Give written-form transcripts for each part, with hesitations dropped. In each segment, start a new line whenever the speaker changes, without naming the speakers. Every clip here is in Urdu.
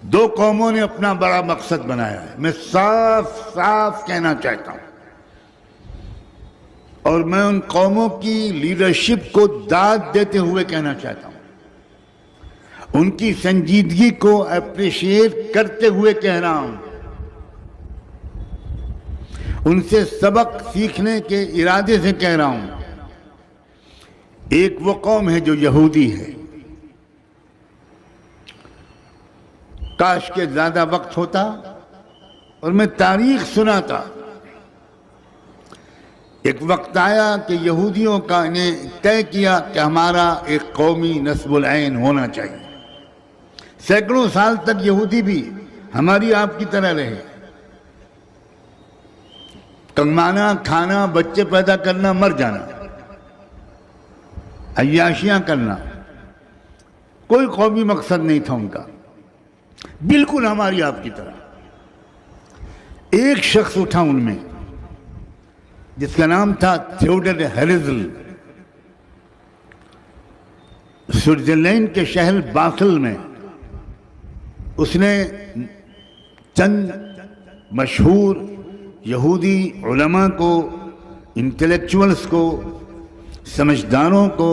دو قوموں نے اپنا بڑا مقصد بنایا ہے. میں صاف صاف کہنا چاہتا ہوں اور میں ان قوموں کی لیڈرشپ کو داد دیتے ہوئے کہنا چاہتا ہوں, ان کی سنجیدگی کو اپریشیٹ کرتے ہوئے کہہ رہا ہوں, ان سے سبق سیکھنے کے ارادے سے کہہ رہا ہوں. ایک وہ قوم ہے جو یہودی ہے. کاش کے زیادہ وقت ہوتا اور میں تاریخ سناتا. ایک وقت آیا کہ یہودیوں کا نے طے کیا کہ ہمارا ایک قومی نسب العین ہونا چاہیے. سینکڑوں سال تک یہودی بھی ہماری آپ کی طرح رہے, کمانا, کھانا, بچے پیدا کرنا, مر جانا, عیاشیاں کرنا, کوئی قومی مقصد نہیں تھا ان کا, بالکل ہماری آپ کی طرح. ایک شخص اٹھا ان میں جس کا نام تھا تھیوڈر ہیرزل. سوئٹزرلینڈ کے شہر باسل میں اس نے چند مشہور یہودی علماء کو, انٹلیکچوئلز کو, سمجھداروں کو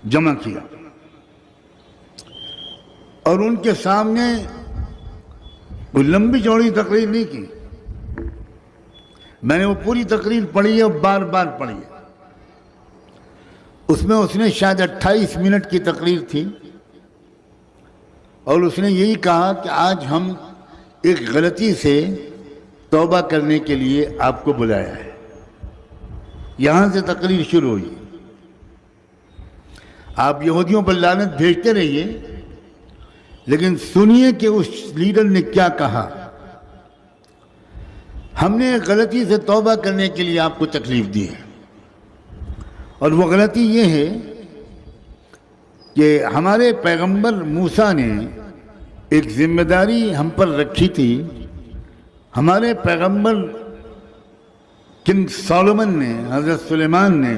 جمع کیا اور ان کے سامنے کوئی لمبی چوڑی تقریر نہیں کی. میں نے وہ پوری تقریر پڑھی ہے اور بار بار پڑھی ہے. اس میں اس نے شاید 28 منٹ کی تقریر تھی اور اس نے یہی کہا کہ آج ہم ایک غلطی سے توبہ کرنے کے لیے آپ کو بلایا ہے. یہاں سے تقریر شروع ہوئی. آپ یہودیوں پر لعنت بھیجتے رہیے لیکن سنیے کہ اس لیڈر نے کیا کہا. ہم نے غلطی سے توبہ کرنے کے لیے آپ کو تکلیف دی ہے اور وہ غلطی یہ ہے کہ ہمارے پیغمبر موسیٰ نے ایک ذمہ داری ہم پر رکھی تھی. ہمارے پیغمبر کنگ سولومن نے, حضرت سلیمان نے,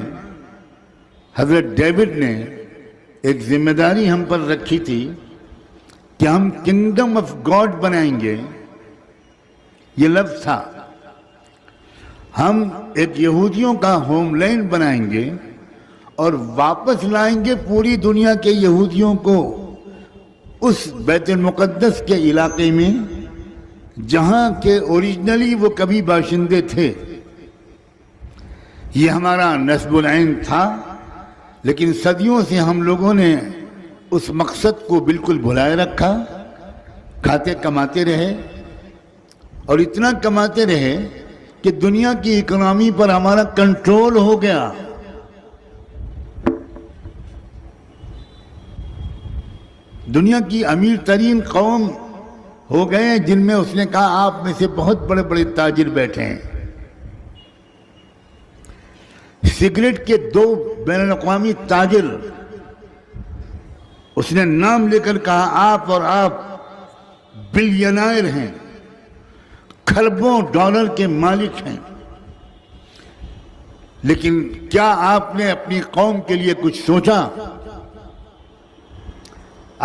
حضرت ڈیوڈ نے ایک ذمہ داری ہم پر رکھی تھی کہ ہم کنگڈم آف گاڈ بنائیں گے. یہ لفظ تھا. ہم ایک یہودیوں کا ہوم لینڈ بنائیں گے اور واپس لائیں گے پوری دنیا کے یہودیوں کو اس بیت المقدس کے علاقے میں جہاں کے اوریجنلی وہ کبھی باشندے تھے. یہ ہمارا نسب العین تھا لیکن صدیوں سے ہم لوگوں نے اس مقصد کو بالکل بھلائے رکھا. کھاتے کماتے رہے اور اتنا کماتے رہے کہ دنیا کی اکنامی پر ہمارا کنٹرول ہو گیا. دنیا کی امیر ترین قوم ہو گئے جن میں اس نے کہا آپ میں سے بہت بڑے بڑے تاجر بیٹھے ہیں. سگریٹ کے 2 بین الاقوامی تاجر اس نے نام لے کر کہا آپ اور آپ بلینائر ہیں, کھربوں ڈالر کے مالک ہیں, لیکن کیا آپ نے اپنی قوم کے لیے کچھ سوچا؟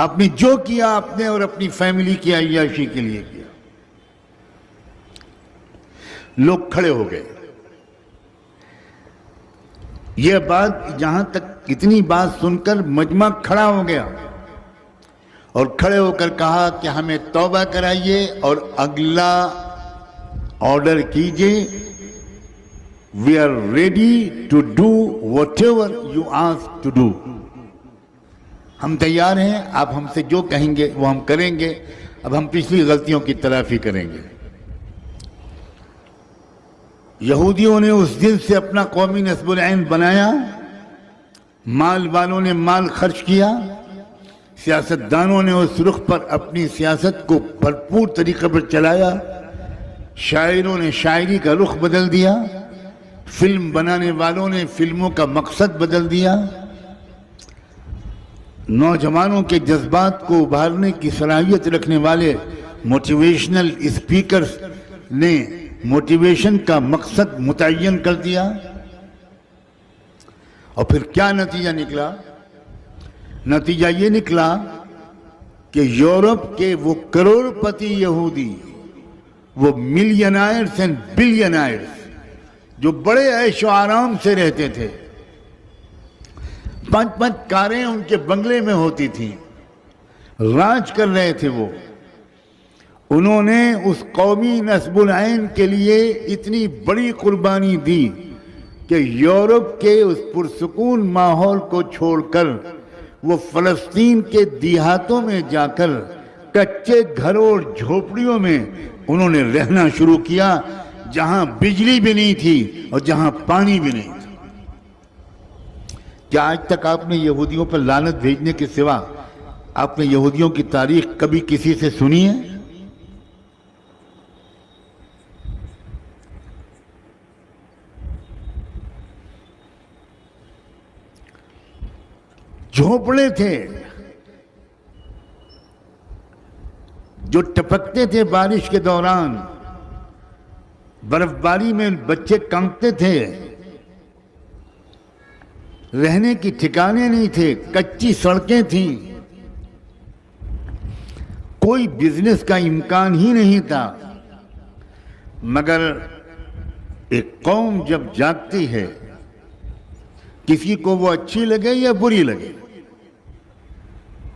آپ نے جو کیا آپ نے اور اپنی فیملی کی عیاشی کے لیے کیا. لوگ کھڑے ہو گئے. یہ بات جہاں تک اتنی بات سن کر مجمع کھڑا ہو گیا اور کھڑے ہو کر کہا کہ ہمیں توبہ کرائیے اور اگلا آرڈر کیجئے. We are ready to do whatever you ask to do. ہم تیار ہیں, آپ ہم سے جو کہیں گے وہ ہم کریں گے. اب ہم پچھلی غلطیوں کی تلافی کریں گے. یہودیوں نے اس دن سے اپنا قومی نسب العین بنایا. مال والوں نے مال خرچ کیا, سیاستدانوں نے اس رخ پر اپنی سیاست کو بھرپور طریقے پر چلایا, شاعروں نے شاعری کا رخ بدل دیا, فلم بنانے والوں نے فلموں کا مقصد بدل دیا, نوجوانوں کے جذبات کو ابھارنے کی صلاحیت رکھنے والے موٹیویشنل اسپیکرز نے موٹیویشن کا مقصد متعین کر دیا. اور پھر کیا نتیجہ نکلا؟ نتیجہ یہ نکلا کہ یورپ کے وہ کروڑپتی یہودی، وہ ملینائرز اینڈ بلینائرز جو بڑے عیش و آرام سے رہتے تھے، 5 کاریں ان کے بنگلے میں ہوتی تھیں، راج کر رہے تھے وہ، انہوں نے اس قومی نصب العین کے لیے اتنی بڑی قربانی دی کہ یورپ کے اس پرسکون ماحول کو چھوڑ کر وہ فلسطین کے دیہاتوں میں جا کر کچے گھروں اور جھوپڑیوں میں انہوں نے رہنا شروع کیا، جہاں بجلی بھی نہیں تھی اور جہاں پانی بھی نہیں تھا۔ کیا آج تک آپ نے یہودیوں پر لعنت بھیجنے کے سوا آپ نے یہودیوں کی تاریخ کبھی کسی سے سنی ہے؟ جھونپڑے تھے جو ٹپکتے تھے بارش کے دوران، برف باری میں بچے کانپتے تھے، رہنے کی ٹھکانے نہیں تھے، کچی سڑکیں تھیں، کوئی بزنس کا امکان ہی نہیں تھا۔ مگر ایک قوم جب جاگتی ہے، کسی کو وہ اچھی لگے یا بری لگے،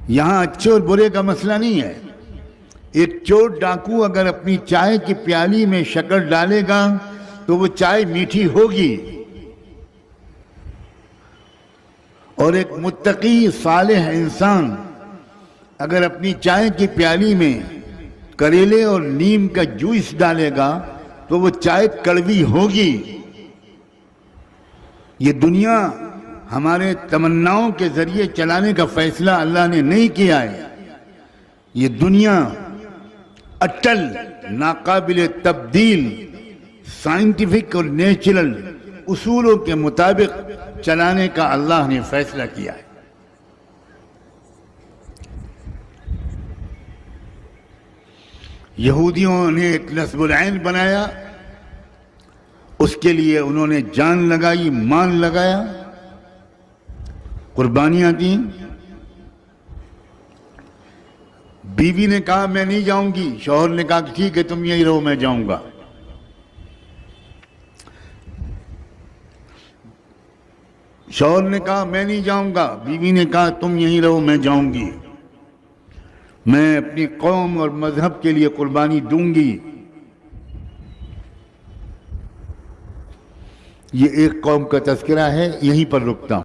یہاں اچھے اور برے کا مسئلہ نہیں ہے۔ ایک چور ڈاکو اگر اپنی چائے کی پیالی میں شکر ڈالے گا تو وہ چائے میٹھی ہوگی، اور ایک متقی صالح انسان اگر اپنی چائے کی پیالی میں کریلے اور نیم کا جوس ڈالے گا تو وہ چائے کڑوی ہوگی۔ یہ دنیا ہمارے تمناؤں کے ذریعے چلانے کا فیصلہ اللہ نے نہیں کیا ہے۔ یہ دنیا اٹل، ناقابل تبدیل، سائنٹیفک اور نیچرل اصولوں کے مطابق چلانے کا اللہ نے فیصلہ کیا ہے۔ یہودیوں نے ایک نصب العین بنایا، اس کے لیے انہوں نے جان لگائی، مان لگایا، قربانیاں دیں۔ بیوی نے کہا میں نہیں جاؤں گی، شوہر نے کہا کہ ٹھیک ہے تم یہی رہو میں جاؤں گا۔ شوہر نے کہا میں نہیں جاؤں گا، بیوی نے کہا تم یہی رہو میں جاؤں گی، میں اپنی قوم اور مذہب کے لیے قربانی دوں گی۔ یہ ایک قوم کا تذکرہ ہے، یہیں پر رکتا ہوں۔